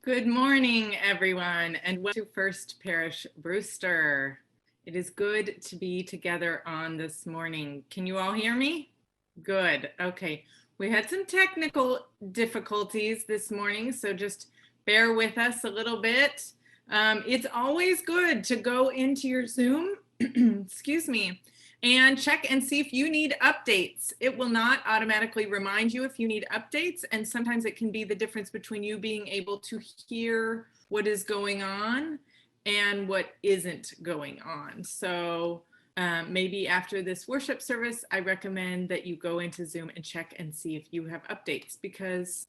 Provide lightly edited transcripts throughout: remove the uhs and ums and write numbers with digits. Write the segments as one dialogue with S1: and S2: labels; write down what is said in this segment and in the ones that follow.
S1: Good morning, everyone, and welcome to First Parish Brewster. It is good to be together on this morning. Can you all hear me? Good. Okay. We had some technical difficulties this morning, so just bear with us a little bit. It's always good to go into your Zoom, excuse me, and check and see if you need updates. It will not automatically remind you if you need updates, and sometimes it can be the difference between you being able to hear what is going on and what isn't going on. So maybe after this worship service, I recommend that you go into Zoom and check and see if you have updates, because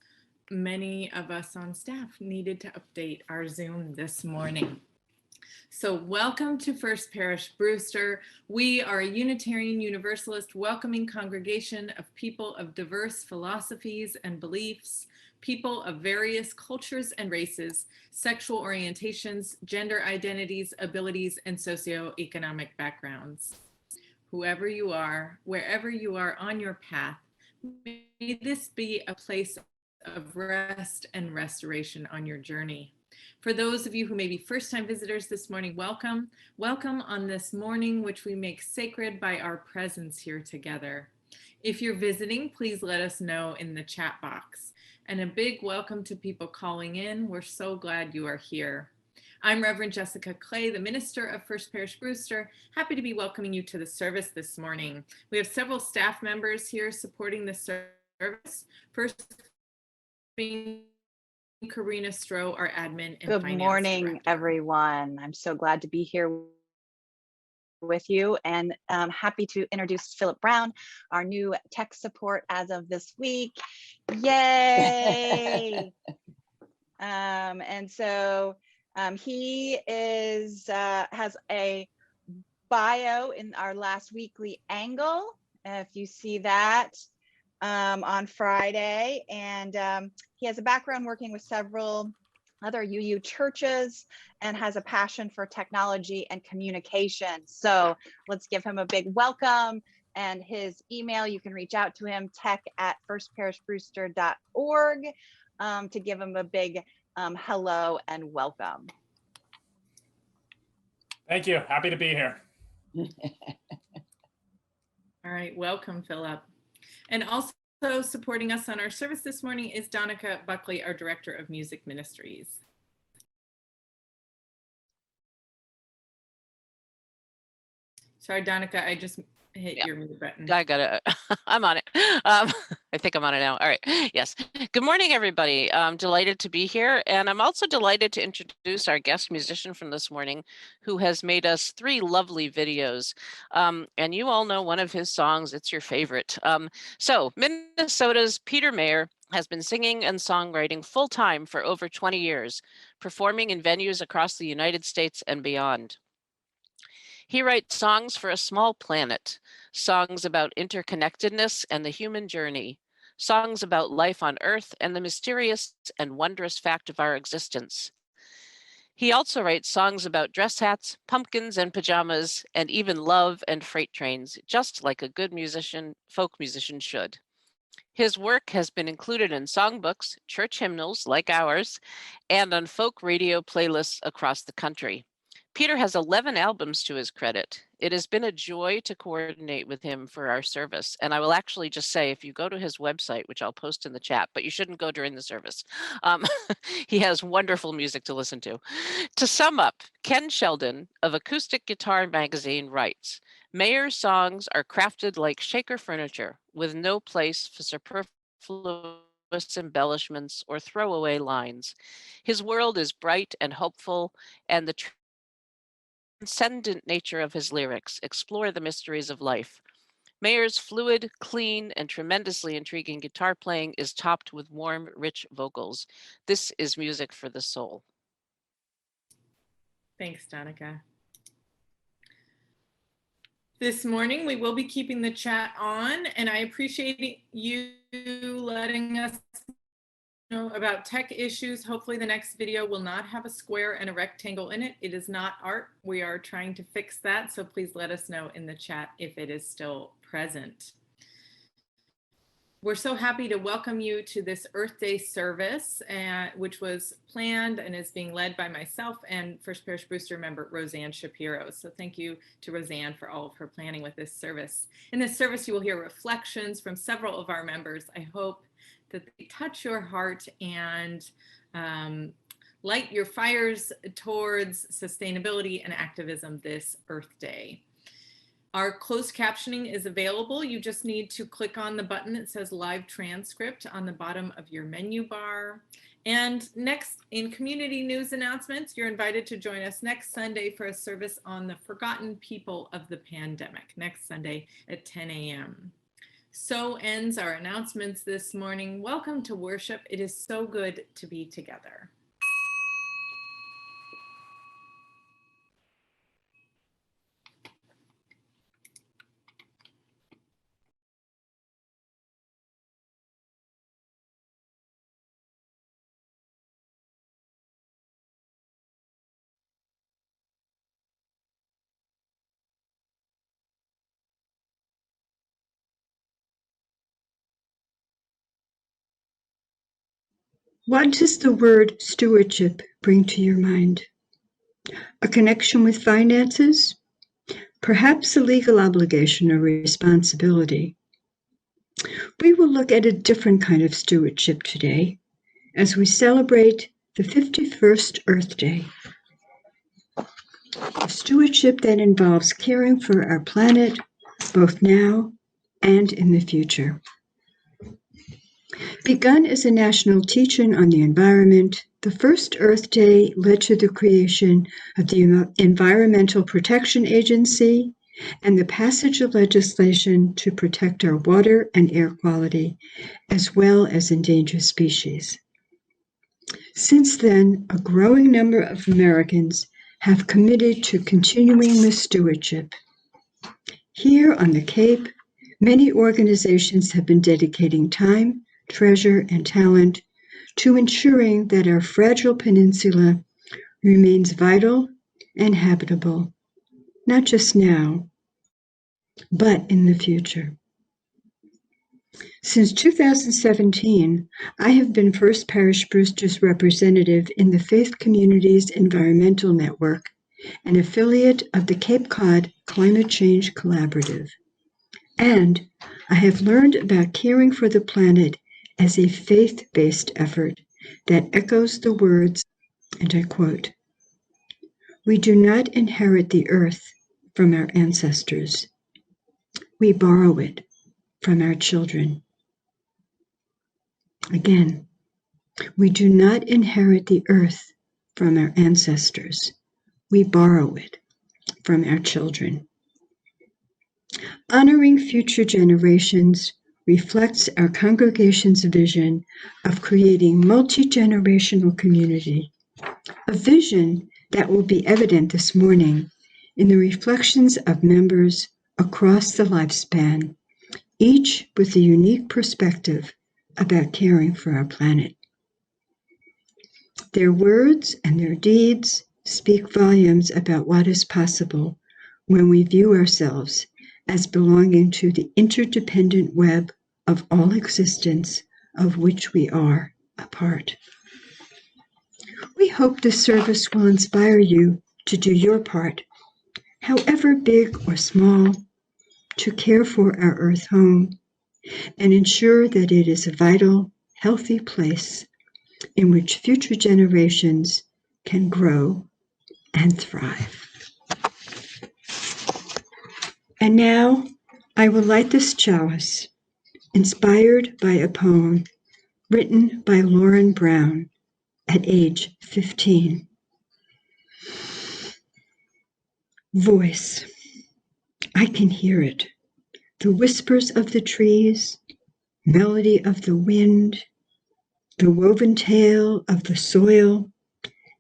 S1: many of us on staff needed to update our Zoom this morning. So welcome to First Parish Brewster. We are a Unitarian Universalist welcoming congregation of people of diverse philosophies and beliefs, people of various cultures and races, sexual orientations, gender identities, abilities, and socioeconomic backgrounds. Whoever you are, wherever you are on your path, may this be a place of rest and restoration on your journey. For those of you who may be first-time visitors this morning, welcome. Welcome on this morning, which we make sacred by our presence here together. If you're visiting, please let us know in the chat box. And a big welcome to people calling in. We're so glad you are here. I'm Reverend Jessica Clay, the minister of First Parish Brewster. Happy to be welcoming you to the service this morning. We have several staff members here supporting the service. First being Karina Stroh, our admin and
S2: Good
S1: finance
S2: morning,
S1: director.
S2: everyone. I'm so glad to be here with you, and happy to introduce Philip Brown, our new tech support as of this week. Yay! And so he has a bio in our last weekly angle, if you see that on Friday, and he has a background working with several other UU churches and has a passion for technology and communication. So let's give him a big welcome, and his email, you can reach out to him, tech@firstparishbrewster.org, to give him a big hello and welcome.
S3: Thank you. Happy to be here.
S1: All right, welcome, Philip. And also supporting us on our service this morning is Donica Buckley, our Director of Music Ministries. Sorry, Donica, I just hit your mute button.
S4: I got it. I'm on it. I think I'm on it now. All right. Yes. Good morning, everybody. I'm delighted to be here. And I'm also delighted to introduce our guest musician from this morning, who has made us 3 lovely videos. And you all know one of his songs. It's your favorite. So Minnesota's Peter Mayer has been singing and songwriting full-time for over 20 years, performing in venues across the United States and beyond. He writes songs for a small planet, songs about interconnectedness and the human journey, songs about life on Earth and the mysterious and wondrous fact of our existence. He also writes songs about dress hats, pumpkins and pajamas, and even love and freight trains, just like a good musician, folk musician should. His work has been included in songbooks, church hymnals like ours, and on folk radio playlists across the country. Peter has 11 albums to his credit. It has been a joy to coordinate with him for our service. And I will actually just say, if you go to his website, which I'll post in the chat, but you shouldn't go during the service, he has wonderful music to listen to. To sum up, Ken Sheldon of Acoustic Guitar Magazine writes, Mayer's songs are crafted like shaker furniture with no place for superfluous embellishments or throwaway lines. His world is bright and hopeful, and the transcendent nature of his lyrics explore the mysteries of life. Mayer's fluid, clean, and tremendously intriguing guitar playing is topped with warm, rich vocals. This is music for the soul.
S1: Thanks, Donica. This morning, we will be keeping the chat on, and I appreciate you letting us know about tech issues. Hopefully the next video will not have a square and a rectangle in it. It is not art. We are trying to fix that, so please let us know in the chat if it is still present. We're so happy to welcome you to this Earth Day service, which was planned and is being led by myself and First Parish Brewster member Roseanne Shapiro. So thank you to Roseanne for all of her planning with this service. In this service, you will hear reflections from several of our members. I hope that they touch your heart and light your fires towards sustainability and activism this Earth Day. Our closed captioning is available. You just need to click on the button that says live transcript on the bottom of your menu bar. And next, in community news announcements, you're invited to join us next Sunday for a service on the forgotten people of the pandemic, next Sunday at 10 a.m. So ends our announcements this morning. Welcome to worship. It is so good to be together.
S5: What does the word stewardship bring to your mind? A connection with finances? Perhaps a legal obligation or responsibility? We will look at a different kind of stewardship today as we celebrate the 51st Earth Day. A stewardship that involves caring for our planet both now and in the future. Begun as a national teach-in on the environment, the first Earth Day led to the creation of the Environmental Protection Agency and the passage of legislation to protect our water and air quality, as well as endangered species. Since then, a growing number of Americans have committed to continuing the stewardship. Here on the Cape, many organizations have been dedicating time, treasure, and talent to ensuring that our fragile peninsula remains vital and habitable, not just now, but in the future. Since 2017, I have been First Parish Brewster's representative in the Faith Communities Environmental Network, an affiliate of the Cape Cod Climate Change Collaborative. And I have learned about caring for the planet as a faith-based effort that echoes the words, and I quote, "We do not inherit the earth from our ancestors. We borrow it from our children." Again, we do not inherit the earth from our ancestors. We borrow it from our children. Honoring future generations reflects our congregation's vision of creating multi-generational community, a vision that will be evident this morning in the reflections of members across the lifespan, each with a unique perspective about caring for our planet. Their words and their deeds speak volumes about what is possible when we view ourselves as belonging to the interdependent web of all existence of which we are a part. We hope this service will inspire you to do your part, however big or small, to care for our Earth home and ensure that it is a vital, healthy place in which future generations can grow and thrive. And now I will light this chalice, inspired by a poem written by Lauren Brown at age 15. Voice. I can hear it. The whispers of the trees, melody of the wind, the woven tale of the soil,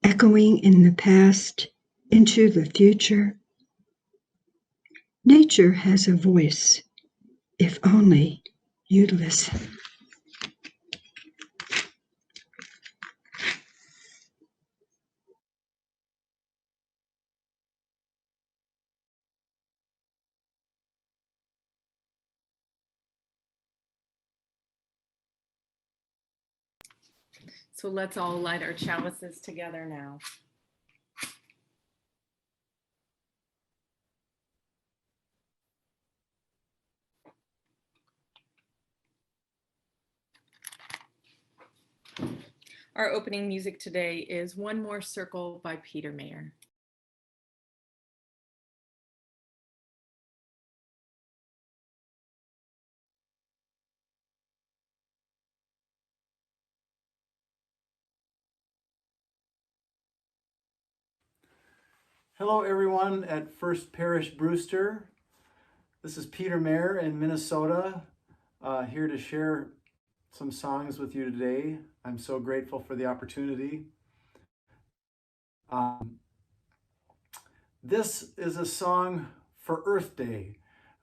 S5: echoing in the past into the future. Nature has a voice, if only you'd listen.
S1: So let's all light our chalices together now. Our opening music today is One More Circle by Peter Mayer.
S6: Hello everyone at First Parish Brewster. This is Peter Mayer in Minnesota, here to share some songs with you today. I'm so grateful for the opportunity. This is a song for Earth Day,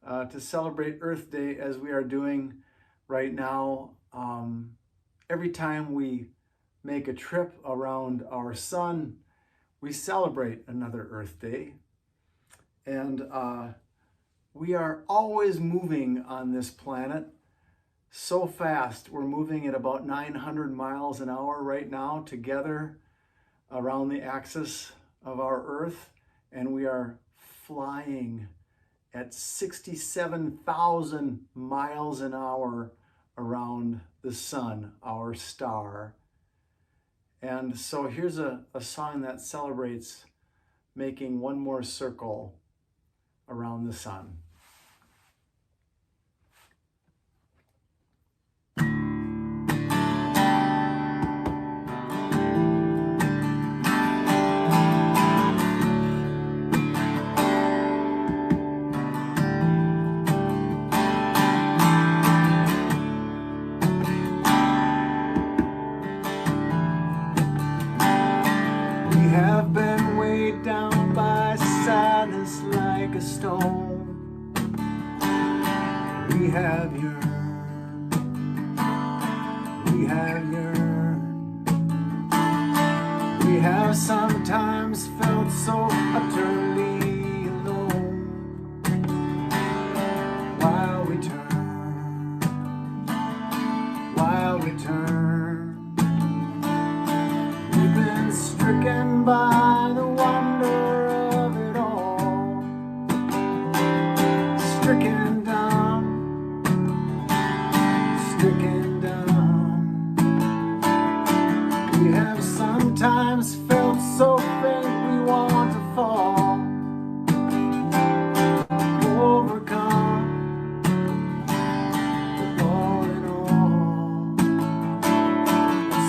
S6: to celebrate Earth Day as we are doing right now. Every time we make a trip around our sun, we celebrate another Earth Day. And we are always moving on this planet so fast. We're moving at about 900 miles an hour right now together around the axis of our Earth. And we are flying at 67,000 miles an hour around the sun, our star. And so here's a song that celebrates making one more circle around the sun. A stone, we have yearned, we have sometimes felt so utterly alone, while we turn, we've been stricken by the wonder of it all. Stricken down. We have sometimes felt so faint we want to fall. Overcome, all in all.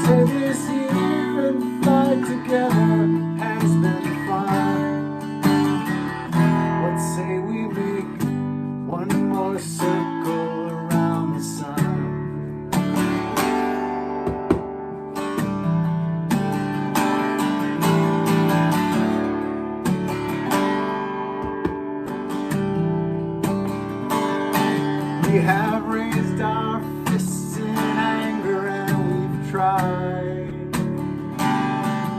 S6: Say this year and flight together has been fun. What say we make one more circle around the sun? We have raised our fists in anger and we've tried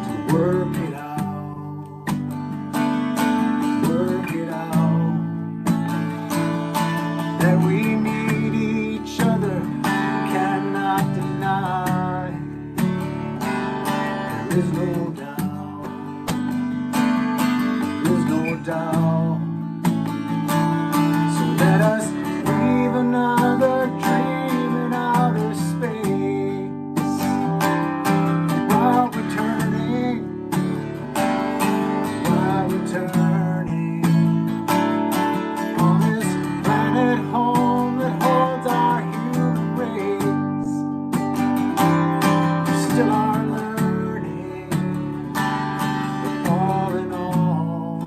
S6: to work it out. That we need each other, cannot deny. There is no doubt. So let us weave another dream in outer space, while we're turning on this planet home that holds our human race. We still are learning, but all in all,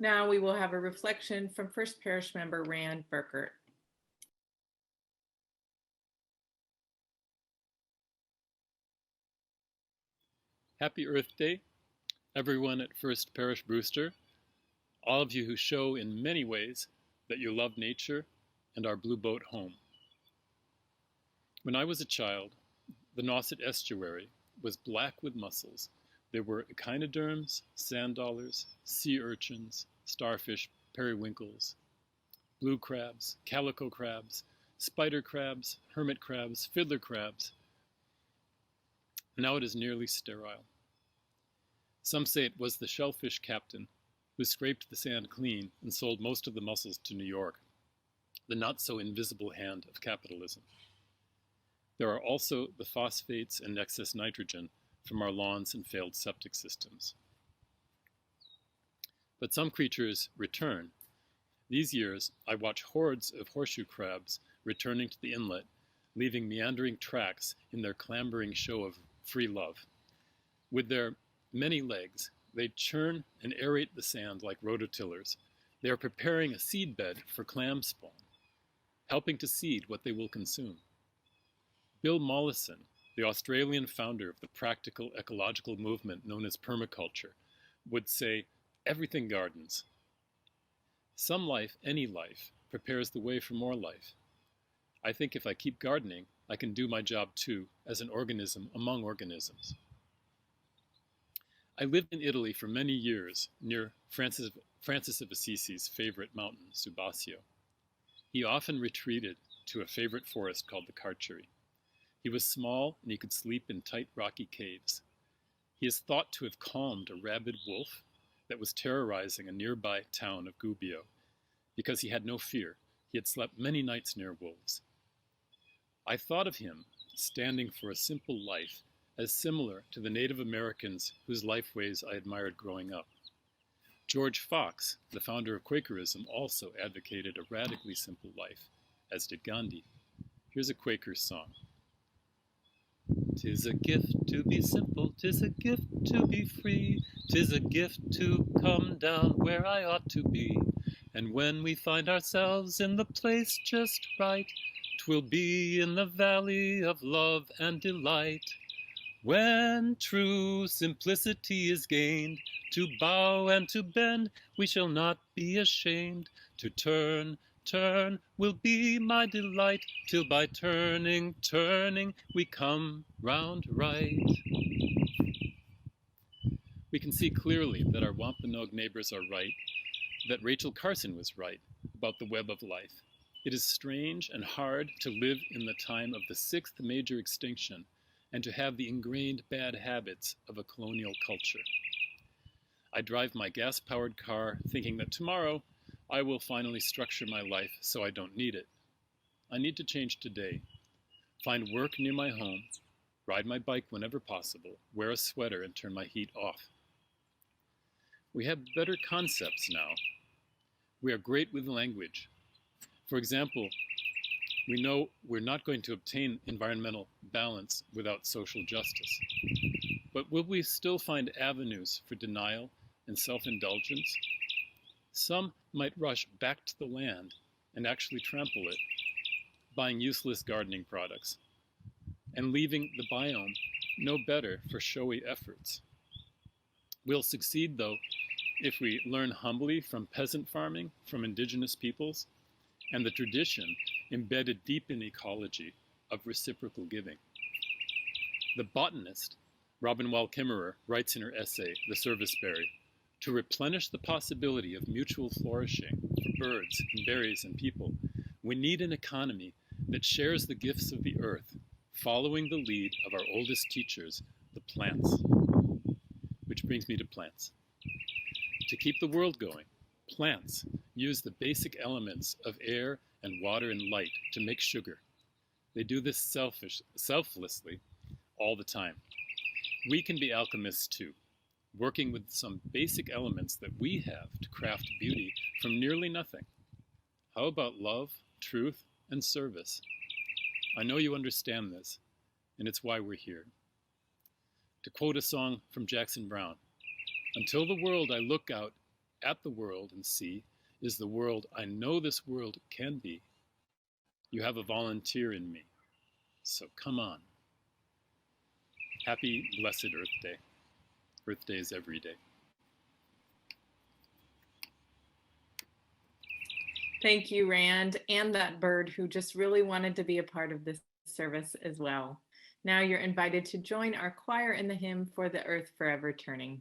S1: Now we will have a reflection from First Parish member Rand Burkert.
S7: Happy Earth Day, everyone at First Parish Brewster, all of you who show in many ways that you love nature and our blue boat home. When I was a child, the Nauset estuary was black with mussels. There were echinoderms, sand dollars, sea urchins, starfish, periwinkles, blue crabs, calico crabs, spider crabs, hermit crabs, fiddler crabs. Now it is nearly sterile. Some say it was the shellfish captain who scraped the sand clean and sold most of the mussels to New York, the not-so-invisible hand of capitalism. There are also the phosphates and excess nitrogen from our lawns and failed septic systems. But some creatures return. These years, I watch hordes of horseshoe crabs returning to the inlet, leaving meandering tracks in their clambering show of free love. With their many legs, they churn and aerate the sand like rototillers. They are preparing a seedbed for clam spawn, helping to seed what they will consume. Bill Mollison, the Australian founder of the practical ecological movement known as permaculture, would say, everything gardens. Some life, any life, prepares the way for more life. I think if I keep gardening, I can do my job too, as an organism among organisms. I lived in Italy for many years, near Francis of Assisi's favorite mountain, Subasio. He often retreated to a favorite forest called the Carceri. He was small and he could sleep in tight rocky caves. He is thought to have calmed a rabid wolf that was terrorizing a nearby town of Gubbio. Because he had no fear, he had slept many nights near wolves. I thought of him standing for a simple life as similar to the Native Americans whose lifeways I admired growing up. George Fox, the founder of Quakerism, also advocated a radically simple life, as did Gandhi. Here's a Quaker song. 'Tis a gift to be simple, 'tis a gift to be free, 'tis a gift to come down where I ought to be. And when we find ourselves in the place just right, 'twill be in the valley of love and delight. When true simplicity is gained, to bow and to bend, we shall not be ashamed. To turn will be my delight, till by turning, we come round right. We can see clearly that our Wampanoag neighbors are right, that Rachel Carson was right about the web of life. It is strange and hard to live in the time of the 6th major extinction and to have the ingrained bad habits of a colonial culture. I drive my gas-powered car thinking that tomorrow I will finally structure my life so I don't need it. I need to change today. Find work near my home, ride my bike whenever possible, wear a sweater and turn my heat off. We have better concepts now. We are great with language. For example, we know we're not going to obtain environmental balance without social justice. But will we still find avenues for denial and self-indulgence? Some might rush back to the land and actually trample it, buying useless gardening products, and leaving the biome no better for showy efforts. We'll succeed, though, if we learn humbly from peasant farming, from indigenous peoples, and the tradition embedded deep in ecology of reciprocal giving. The botanist, Robin Wall Kimmerer, writes in her essay, The Serviceberry, to replenish the possibility of mutual flourishing for birds and berries and people, we need an economy that shares the gifts of the earth, following the lead of our oldest teachers, the plants. Which brings me to plants. To keep the world going, plants use the basic elements of air and water and light to make sugar. They do this selflessly all the time. We can be alchemists too, working with some basic elements that we have to craft beauty from nearly nothing. How about love, truth, and service? I know you understand this, and it's why we're here. To quote a song from Jackson Browne, until the world I look out at the world and see is the world I know this world can be. You have a volunteer in me, so come on. Happy, blessed Earth Day. Earth Day is every day.
S1: Thank you, Rand, and that bird who just really wanted to be a part of this service as well. Now you're invited to join our choir in the hymn For the Earth Forever Turning.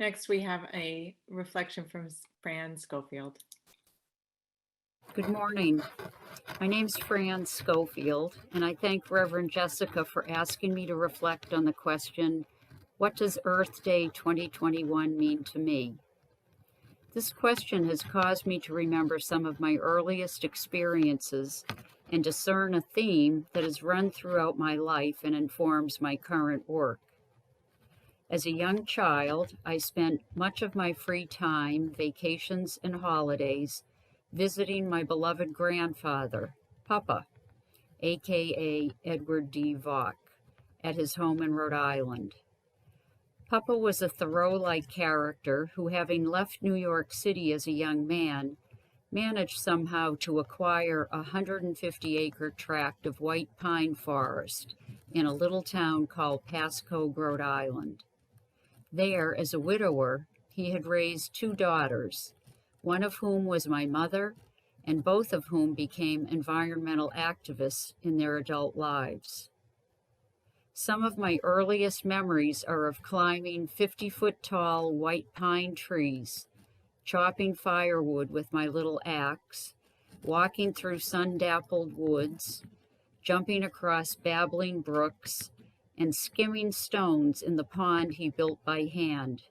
S1: Next, we have a reflection from Fran Schofield.
S8: Good morning. My name's Fran Schofield, and I thank Reverend Jessica for asking me to reflect on the question, what does Earth Day 2021 mean to me? This question has caused me to remember some of my earliest experiences and discern a theme that has run throughout my life and informs my current work. As a young child, I spent much of my free time, vacations, and holidays visiting my beloved grandfather, Papa, aka Edward D. Vaughn, at his home in Rhode Island. Papa was a Thoreau-like character who, having left New York City as a young man, managed somehow to acquire a 150-acre tract of white pine forest in a little town called Pasco, Rhode Island. There, as a widower, he had raised 2 daughters, one of whom was my mother, and both of whom became environmental activists in their adult lives. Some of my earliest memories are of climbing 50-foot-tall white pine trees, chopping firewood with my little axe, walking through sun-dappled woods, jumping across babbling brooks, and skimming stones in the pond he built by hand.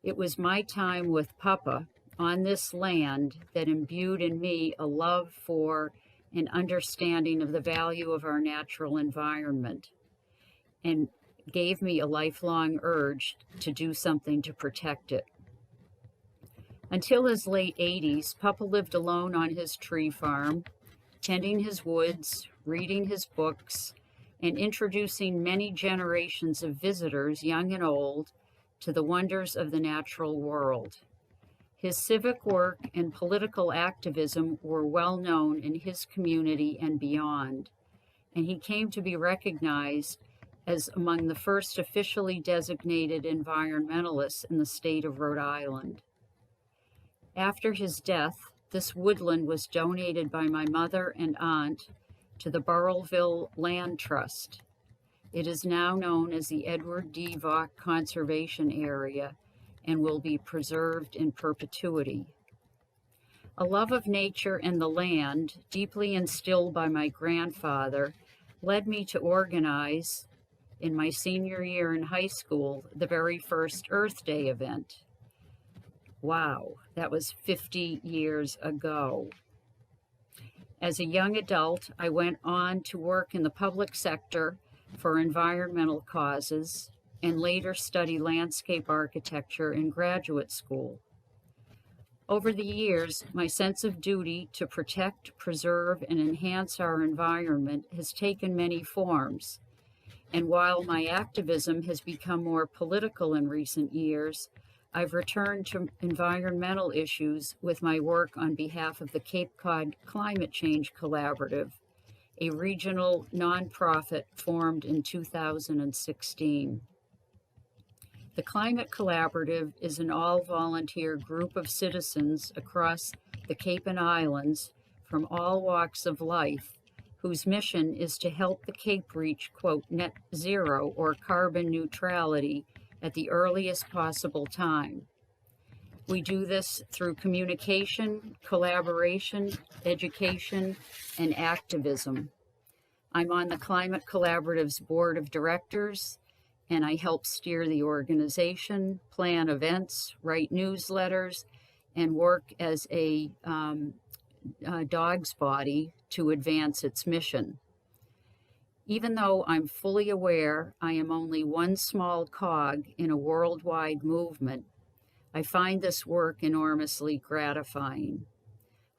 S8: It was my time with Papa on this land that imbued in me a love for and understanding of the value of our natural environment, and gave me a lifelong urge to do something to protect it. Until his late 80s, Papa lived alone on his tree farm, tending his woods, reading his books, and introducing many generations of visitors, young and old, to the wonders of the natural world. His civic work and political activism were well known in his community and beyond, and he came to be recognized as among the first officially designated environmentalists in the state of Rhode Island. After his death, this woodland was donated by my mother and aunt to the Burrillville Land Trust. It is now known as the Edward D. Vaughn Conservation Area and will be preserved in perpetuity. A love of nature and the land, deeply instilled by my grandfather, led me to organize, in my senior year in high school, the very first Earth Day event. Wow, that was 50 years ago. As a young adult, I went on to work in the public sector for environmental causes and later study landscape architecture in graduate school. Over the years, my sense of duty to protect, preserve, and enhance our environment has taken many forms. And while my activism has become more political in recent years, I've returned to environmental issues with my work on behalf of the Cape Cod Climate Change Collaborative a regional nonprofit formed in 2016. The Climate Collaborative is an all-volunteer group of citizens across the Cape and Islands from all walks of life, whose mission is to help the Cape reach, quote, net zero or carbon neutrality at the earliest possible time. We do this through communication, collaboration, education, and activism. I'm on the Climate Collaborative's board of directors, and I help steer the organization, plan events, write newsletters, and work as a dog's body to advance its mission. Even though I'm fully aware I am only one small cog in a worldwide movement, I find this work enormously gratifying.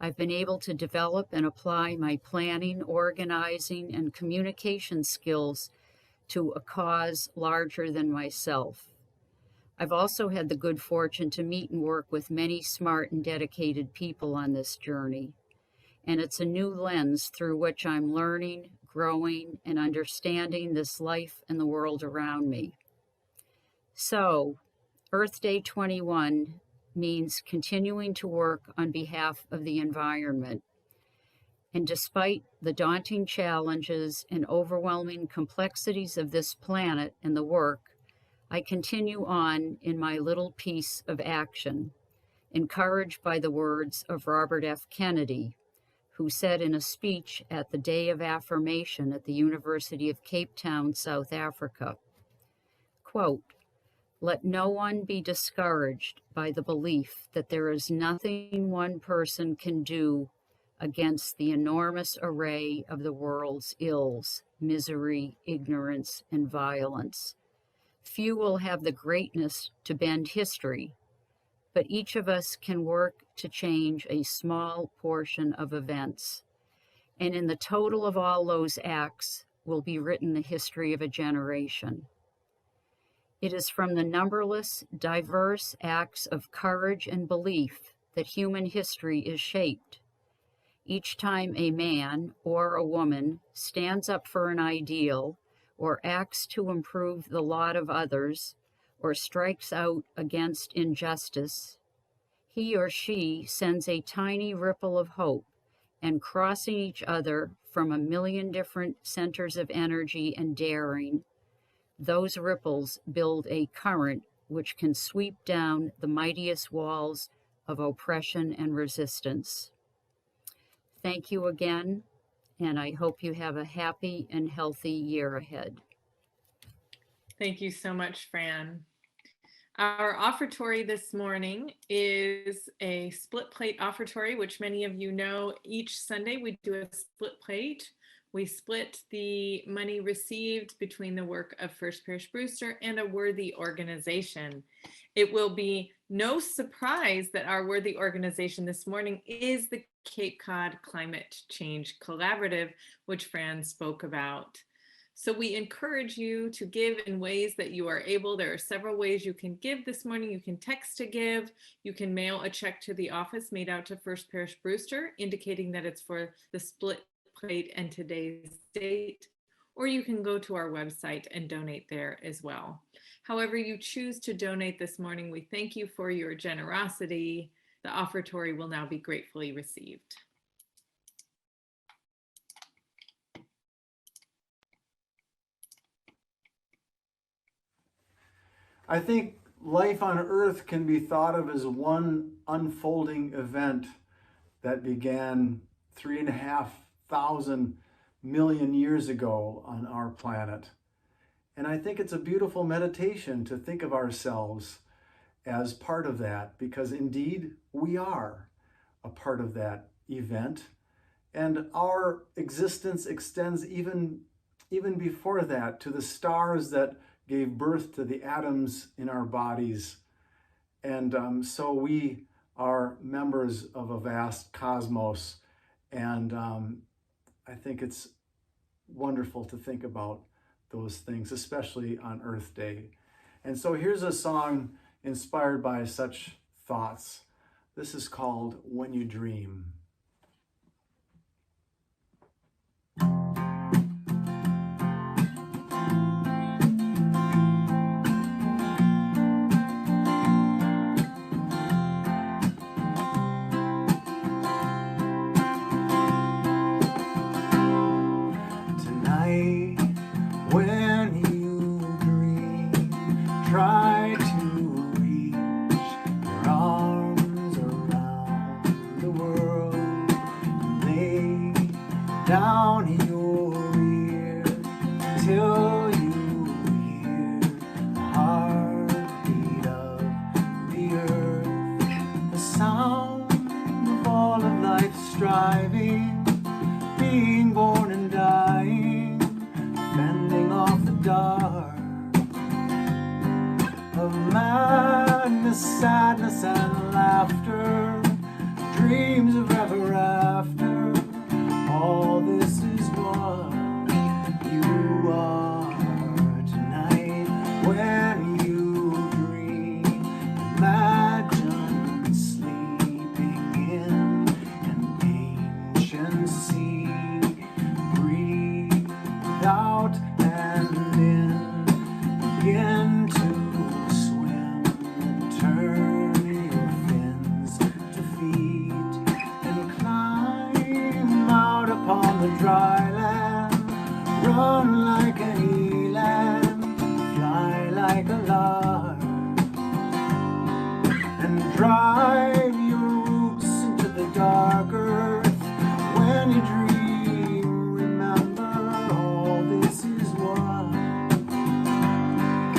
S8: I've been able to develop and apply my planning, organizing, and communication skills to a cause larger than myself. I've also had the good fortune to meet and work with many smart and dedicated people on this journey, and it's a new lens through which I'm learning, growing, and understanding this life and the world around me. So, Earth Day 21 means continuing to work on behalf of the environment. And despite the daunting challenges and overwhelming complexities of this planet and the work, I continue on in my little piece of action, encouraged by the words of Robert F. Kennedy, who said in a speech at the Day of Affirmation at the University of Cape Town, South Africa, quote, "Let no one be discouraged by the belief that there is nothing one person can do against the enormous array of the world's ills, misery, ignorance, and violence. Few will have the greatness to bend history, but each of us can work to change a small portion of events. And in the total of all those acts will be written the history of a generation. It is from the numberless, diverse acts of courage and belief that human history is shaped. Each time a man or a woman stands up for an ideal or acts to improve the lot of others or strikes out against injustice, he or she sends a tiny ripple of hope, and crossing each other from a million different centers of energy and daring, those ripples build a current which can sweep down the mightiest walls of oppression and resistance. Thank you again, and I hope you have a happy and healthy year ahead."
S1: Thank you so much, Fran. Our offertory this morning is a split plate offertory, which many of you know. Each Sunday we do a split plate. We split the money received between the work of First Parish Brewster and a worthy organization. It will be no surprise that our worthy organization this morning is the Cape Cod Climate Change Collaborative, which Fran spoke about. So we encourage you to give in ways that you are able. There are several ways you can give this morning. You can text to give. You can mail a check to the office made out to First Parish Brewster, indicating that it's for the split plate and today's date, or you can go to our website and donate there as well. However you choose to donate this morning, we thank you for your generosity. The offertory will now be gratefully received.
S6: I think life on Earth can be thought of as one unfolding event that began 3,500 million years ago on our planet. And I think it's a beautiful meditation to think of ourselves as part of that, because indeed we are a part of that event. And our existence extends even before that to the stars that gave birth to the atoms in our bodies. And so we are members of a vast cosmos. And I think it's wonderful to think about those things, especially on Earth Day. And so here's a song inspired by such thoughts. This is called "When You Dream." try to reach your arms around the world, lay down your ear till you hear the heartbeat of the earth, the sound of all of life's striving, being born and dying, fending off the dark of madness, sadness, and laughter, dreams of ever after. All this is what you are tonight. When you dream, imagine sleeping in an ancient sea. Breathe out and in, begin to swim, turn your fins to feet, and climb out upon the dry land. Run like an eland, fly like a lark, and drive your roots into the dark earth. When you dream, remember all this is what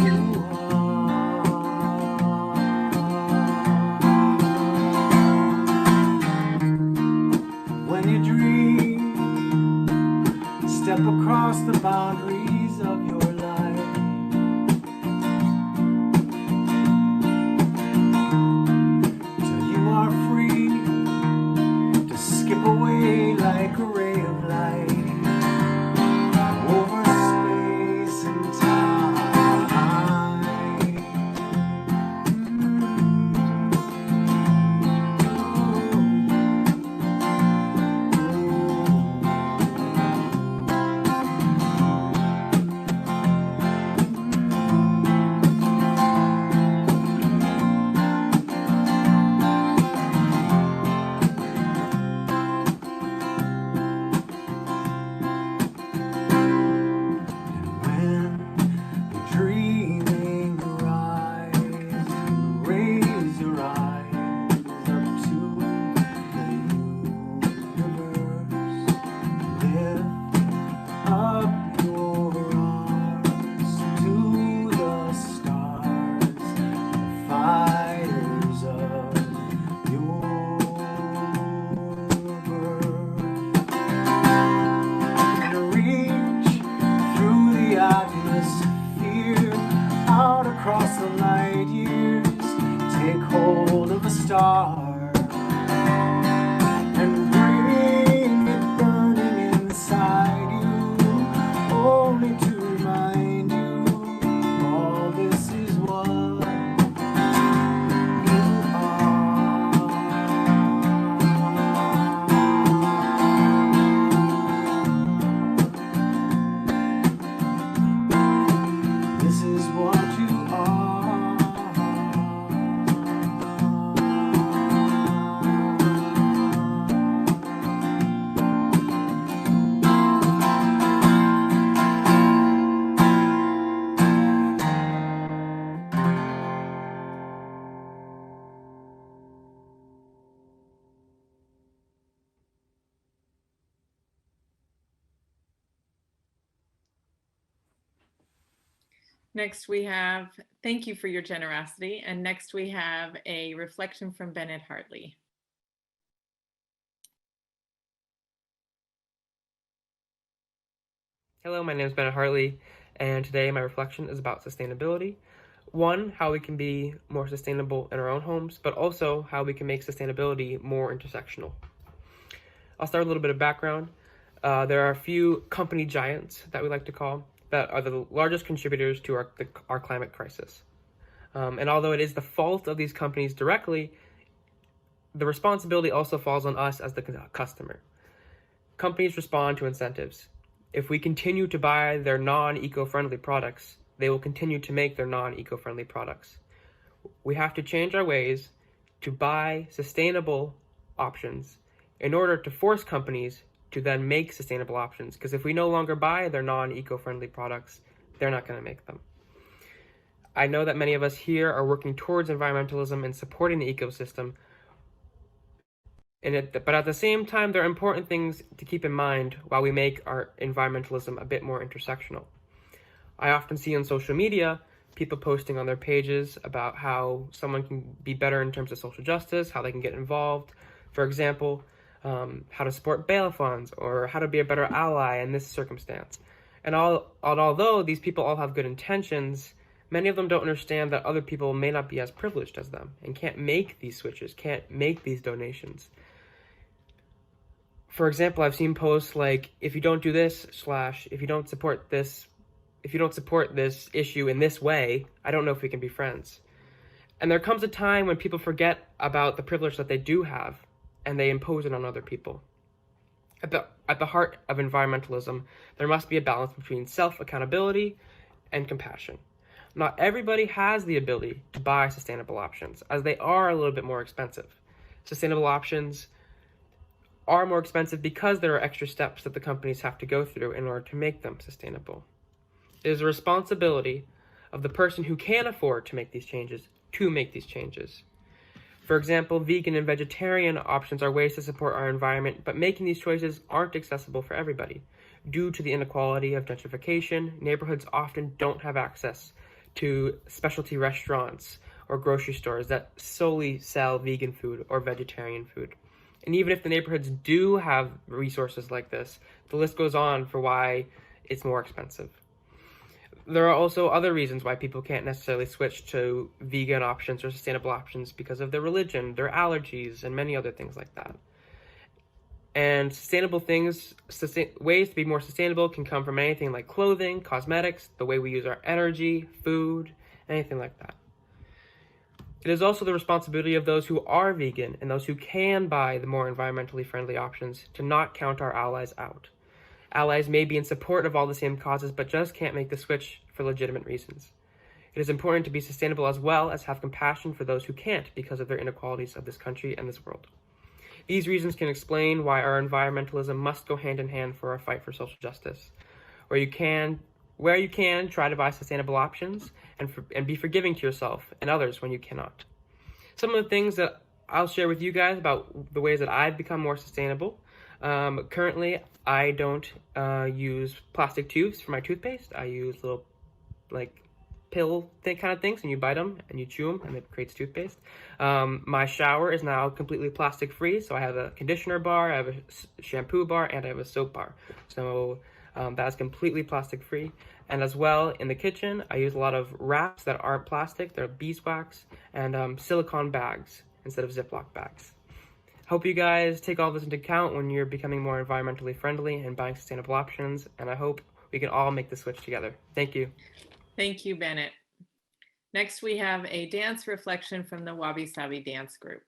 S6: you are. When you dream, step across the boundaries of your life. Till you are free to skip away like a ray of light over space and time. Across the light years, take hold of a star and bring it burning inside you, only to remind you all this is what you are. This is what you are.
S1: Next we have, thank you for your generosity. And next we have a reflection from Bennett Hartley.
S9: Hello, my name is Bennett Hartley, and today my reflection is about sustainability. One, how we can be more sustainable in our own homes, but also how we can make sustainability more intersectional. I'll start with a little bit of background. There are a few company giants that we like to call that are the largest contributors to our climate crisis. And although it is the fault of these companies directly, the responsibility also falls on us as the customer. Companies respond to incentives. If we continue to buy their non-eco-friendly products, they will continue to make their non-eco-friendly products. We have to change our ways to buy sustainable options in order to force companies to then make sustainable options. Because if we no longer buy their non-eco-friendly products, they're not going to make them. I know that many of us here are working towards environmentalism and supporting the ecosystem. But at the same time, there are important things to keep in mind while we make our environmentalism a bit more intersectional. I often see on social media people posting on their pages about how someone can be better in terms of social justice, how they can get involved. For example, how to support bail funds or how to be a better ally in this circumstance. And although these people all have good intentions, many of them don't understand that other people may not be as privileged as them and can't make these switches, can't make these donations. For example, I've seen posts like, if you don't do this, / if you don't support this issue in this way, I don't know if we can be friends. And there comes a time when people forget about the privilege that they do have, and they impose it on other people. At the heart of environmentalism, there must be a balance between self-accountability and compassion. Not everybody has the ability to buy sustainable options, as they are a little bit more expensive. Sustainable options are more expensive because there are extra steps that the companies have to go through in order to make them sustainable. It is a responsibility of the person who can afford to make these changes to make these changes. For example, vegan and vegetarian options are ways to support our environment, but making these choices aren't accessible for everybody. Due to the inequality of gentrification, neighborhoods often don't have access to specialty restaurants or grocery stores that solely sell vegan food or vegetarian food. And even if the neighborhoods do have resources like this, the list goes on for why it's more expensive. There are also other reasons why people can't necessarily switch to vegan options or sustainable options because of their religion, their allergies, and many other things like that. And ways to be more sustainable can come from anything like clothing, cosmetics, the way we use our energy, food, anything like that. It is also the responsibility of those who are vegan and those who can buy the more environmentally friendly options to not count our allies out. Allies may be in support of all the same causes, but just can't make the switch for legitimate reasons. It is important to be sustainable as well as have compassion for those who can't because of their inequalities of this country and this world. These reasons can explain why our environmentalism must go hand in hand for our fight for social justice. Where you can, try to buy sustainable options and be forgiving to yourself and others when you cannot. Some of the things that I'll share with you guys about the ways that I've become more sustainable. Currently, I don't use plastic tubes for my toothpaste. I use little pill kind of things, and you bite them and you chew them and it creates toothpaste. My shower is now completely plastic free, so I have a conditioner bar, I have a shampoo bar, and I have a soap bar. So that's completely plastic free. And as well, in the kitchen, I use a lot of wraps that aren't plastic. They're beeswax and silicone bags instead of Ziploc bags. Hope you guys take all this into account when you're becoming more environmentally friendly and buying sustainable options, and I hope we can all make the switch together. Thank you.
S1: Thank you, Bennett. Next, we have a dance reflection from the Wabi Sabi Dance Group.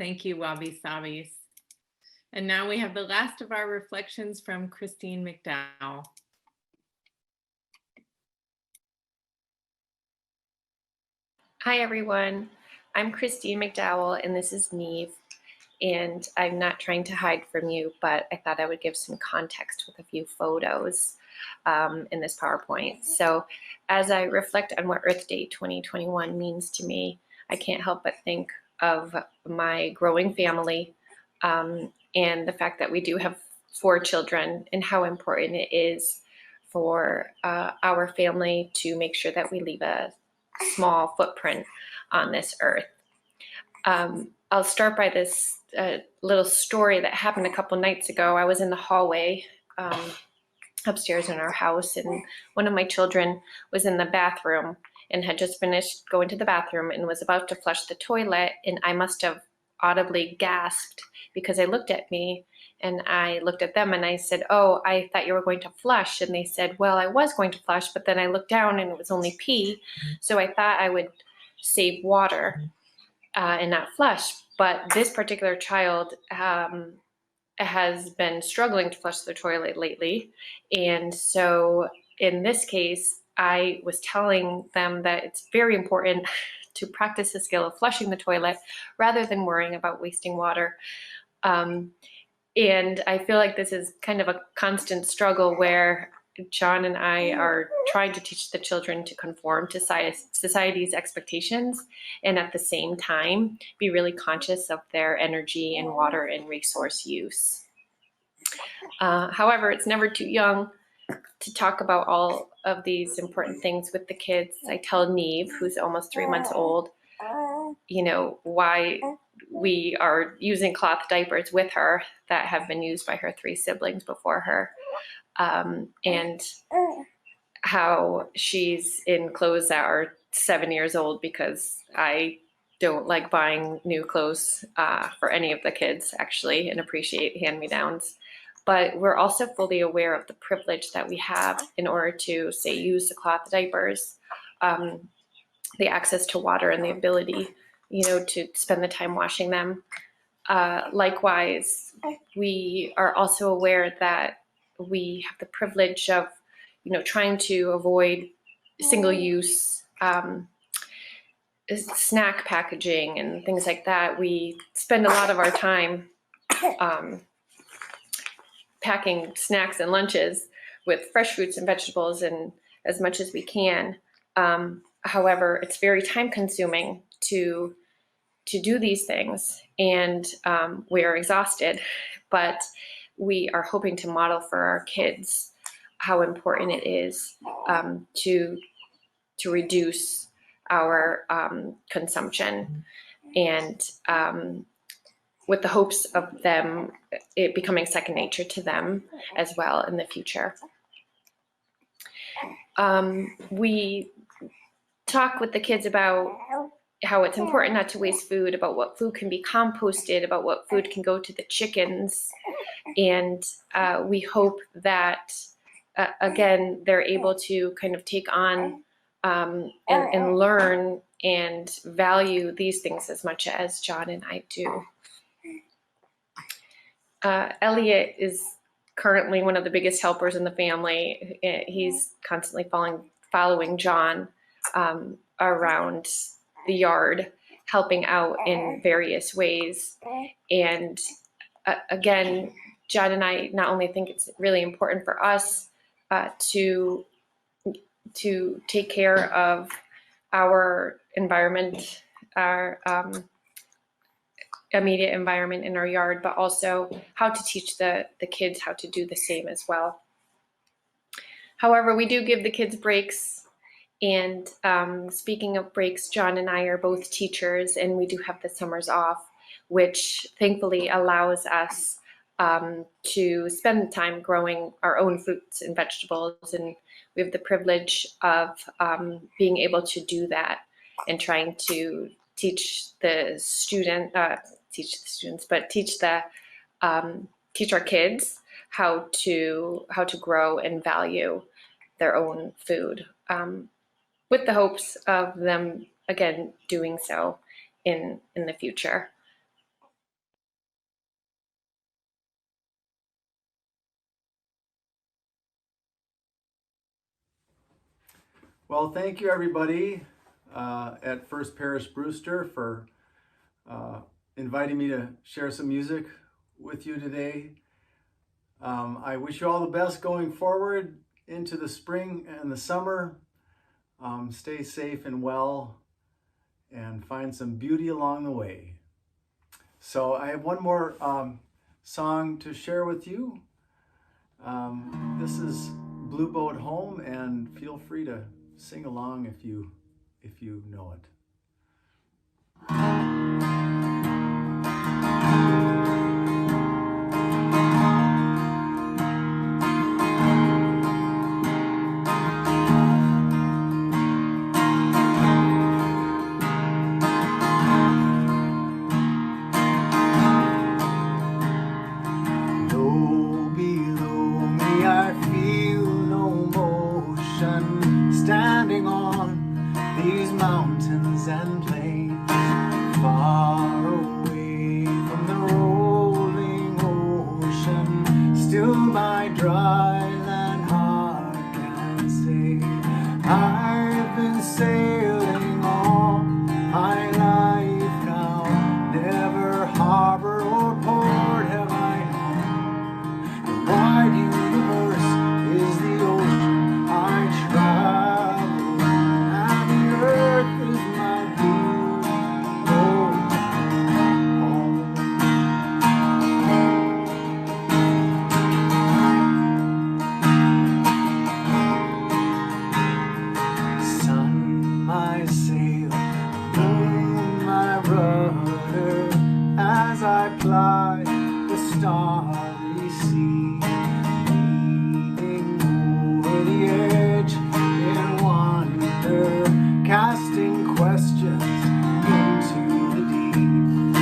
S1: Thank you, Wabi Sabis. And now we have the last of our reflections from Christine Mcdowell.
S10: Hi, everyone. I'm Christine McDowell, and this is Neve. And I'm not trying to hide from you, but I thought I would give some context with a few photos in this PowerPoint. So as I reflect on what Earth Day 2021 means to me, I can't help but think of my growing family and the fact that we do have 4 children and how important it is for our family to make sure that we leave a small footprint on this earth. I'll start by this little story that happened a couple nights ago. I was in the hallway upstairs in our house, and one of my children was in the bathroom and had just finished going to the bathroom and was about to flush the toilet, and I must have audibly gasped because they looked at me and I looked at them and I said, "Oh, I thought you were going to flush." And they said, "Well, I was going to flush, but then I looked down and it was only pee. So I thought I would save water and not flush." But this particular child has been struggling to flush the toilet lately. And so in this case, I was telling them that it's very important to practice the skill of flushing the toilet rather than worrying about wasting water. And I feel like this is kind of a constant struggle where John and I are trying to teach the children to conform to society's expectations and at the same time be really conscious of their energy and water and resource use. However, it's never too young to talk about all of these important things with the kids. I tell Neve, who's almost 3 months old, you know, why we are using cloth diapers with her that have been used by her 3 siblings before her. And how she's in clothes that are 7 years old because I don't like buying new clothes for any of the kids, actually, and appreciate hand-me-downs. But we're also fully aware of the privilege that we have in order to, say, use the cloth diapers, the access to water and the ability, you know, to spend the time washing them. Likewise, we are also aware that we have the privilege of, you know, trying to avoid single-use snack packaging and things like that. We spend a lot of our time packing snacks and lunches with fresh fruits and vegetables and as much as we can. However, it's very time-consuming to do these things, and we are exhausted, but we are hoping to model for our kids how important it is to reduce our consumption, and with the hopes of them it becoming second nature to them as well in the future. We talk with the kids about how it's important not to waste food, about what food can be composted, about what food can go to the chickens. And we hope that, again, they're able to kind of take on and learn and value these things as much as John and I do. Elliot is currently one of the biggest helpers in the family. He's constantly following John around the yard, helping out in various ways. And again, John and I not only think it's really important for us to take care of our environment, our immediate environment in our yard, but also how to teach the kids how to do the same as well. However, we do give the kids breaks. And speaking of breaks, John and I are both teachers, and we do have the summers off, which thankfully allows us to spend the time growing our own fruits and vegetables. And we have the privilege of being able to do that and trying to teach our kids how to grow and value their own food, with the hopes of them, again, doing so in the future.
S6: Well, thank you everybody at First Parish Brewster for inviting me to share some music with you today. I wish you all the best going forward into the spring and the summer. Stay safe and well and find some beauty along the way. So I have one more song to share with you. This is Blue Boat Home, and feel free to sing along if you know it. Standing on these mountains and plains, far away from the rolling ocean, still my dry land heart can say, I've been sailing all my life now, never harbor or port have I known. The wide universe is the ocean I travel. Ply the starry sea, leaning over the edge in wonder, casting questions into the deep,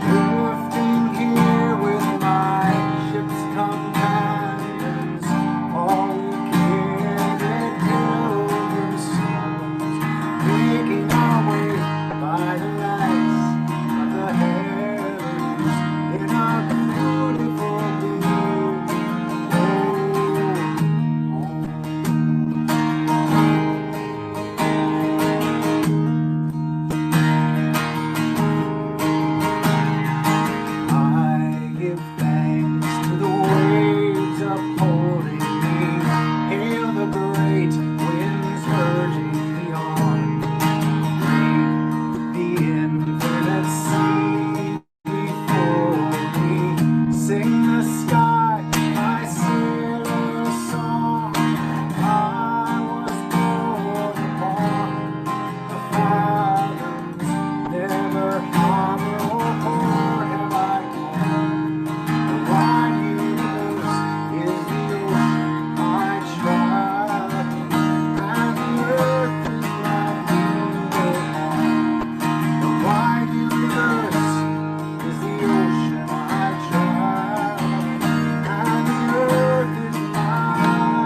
S6: drifting here with my ship's companions, all wicked pilgrim souls, making our way by the lights of the heavens in our beautiful blue I give thanks to the waves upholding me, hail the great winds urging me on, read the infinite sea before me, sing the sky my sailor song. I was born upon the fathoms, never harbor or port have I known. The wide universe is the ocean I travel, and the earth is my new home. The wide universe is the ocean I travel, and the earth is my boat.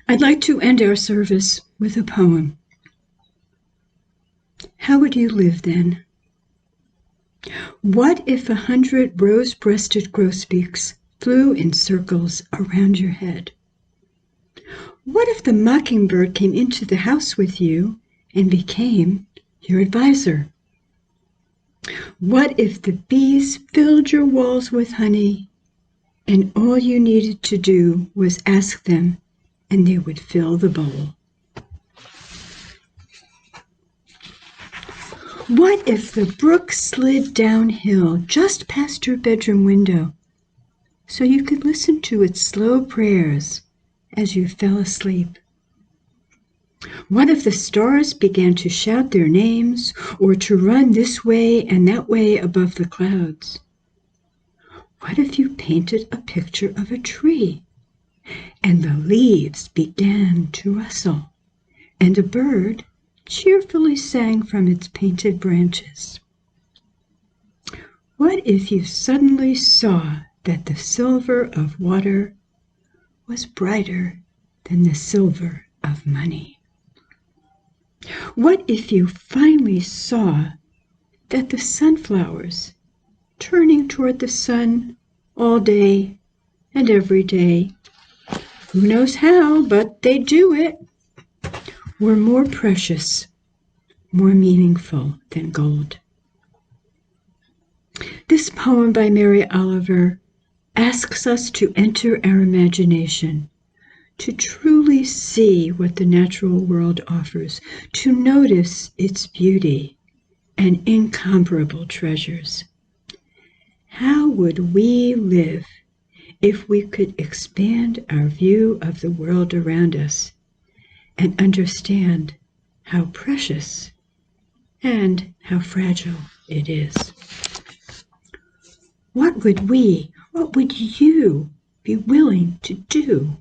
S5: I'd like to end our service with a poem. How would you live then? What if 100 rose-breasted grosbeaks flew in circles around your head? What if the mockingbird came into the house with you and became your advisor? What if the bees filled your walls with honey and all you needed to do was ask them and they would fill the bowl? What if the brook slid downhill just past your bedroom window so you could listen to its slow prayers as you fell asleep? What if the stars began to shout their names or to run this way and that way above the clouds? What if you painted a picture of a tree and the leaves began to rustle and a bird cheerfully sang from its painted branches? What if you suddenly saw that the silver of water was brighter than the silver of money? What if you finally saw that the sunflowers, turning toward the sun all day and every day, who knows how, but they do it, were more precious, more meaningful than gold? This poem by Mary Oliver asks us to enter our imagination, to truly see what the natural world offers, to notice its beauty and incomparable treasures. How would we live if we could expand our view of the world around us and understand how precious and how fragile it is? What would you be willing to do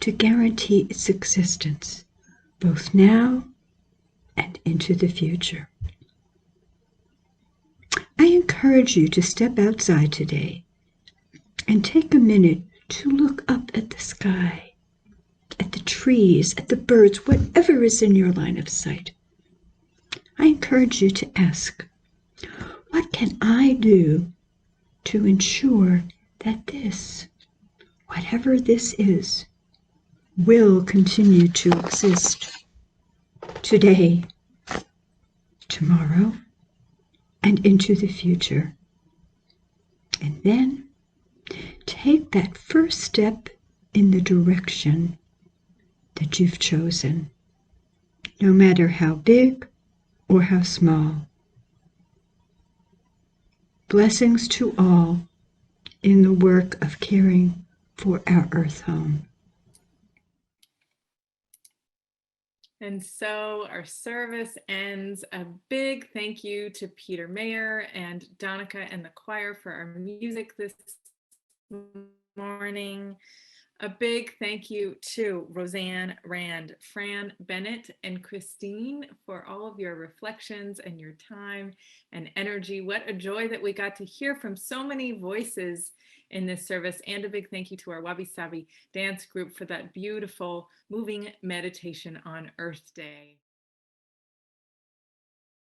S5: to guarantee its existence, both now and into the future? I encourage you to step outside today and take a minute to look up at the sky, at the trees, at the birds, whatever is in your line of sight. I encourage you to ask, what can I do to ensure that this, whatever this is, will continue to exist today, tomorrow, and into the future? And then take that first step in the direction that you've chosen, no matter how big or how small. Blessings to all in the work of caring for our earth home.
S1: And so our service ends. A big thank you to Peter Mayer and Donica and the choir for our music this morning. A big thank you to Roseanne Rand, Fran Bennett, and Christine for all of your reflections and your time and energy. What a joy that we got to hear from so many voices in this service. And a big thank you to our Wabi Sabi dance group for that beautiful moving meditation on Earth Day.